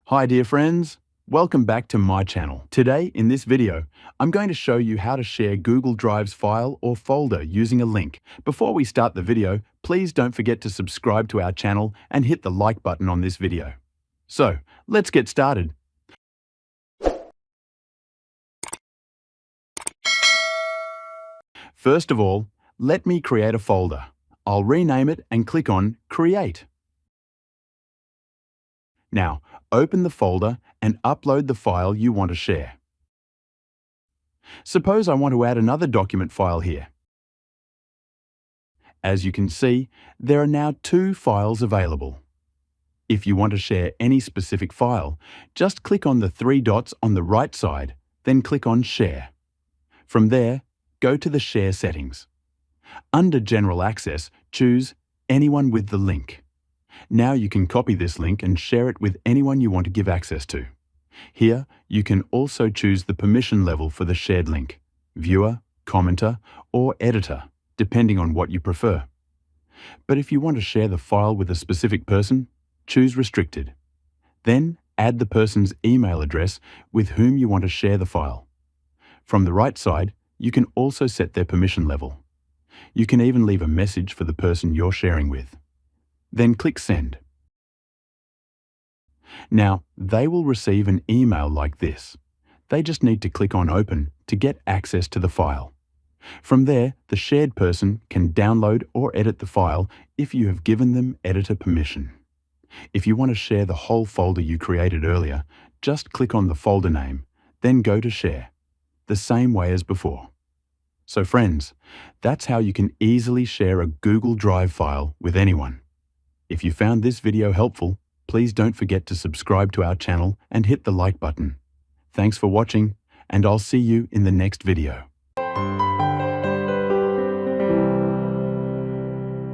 Hi dear friends, welcome back to my channel. Today in this video, I'm going to show you how to share Google Drive's file or folder using a link. Before we start the video, please don't forget to subscribe to our channel and hit the like button on this video. So, let's get started. First of all, let me create a folder. I'll rename it and click on Create. Now, open the folder and upload the file you want to share. Suppose I want to add another document file here. As you can see, there are now 2 files available. If you want to share any specific file, just click on the 3 dots on the right side, then click on Share. From there, go to the Share settings. Under General Access, choose Anyone with the link. Now you can copy this link and share it with anyone you want to give access to. Here, you can also choose the permission level for the shared link, viewer, commenter, or editor, depending on what you prefer. But if you want to share the file with a specific person, choose Restricted. Then add the person's email address with whom you want to share the file. From the right side, you can also set their permission level. You can even leave a message for the person you're sharing with. Then click Send. Now, they will receive an email like this. They just need to click on Open to get access to the file. From there, the shared person can download or edit the file if you have given them editor permission. If you want to share the whole folder you created earlier, just click on the folder name, then go to Share, the same way as before. So friends, that's how you can easily share a Google Drive file with anyone. If you found this video helpful, please don't forget to subscribe to our channel and hit the like button. Thanks for watching, and I'll see you in the next video.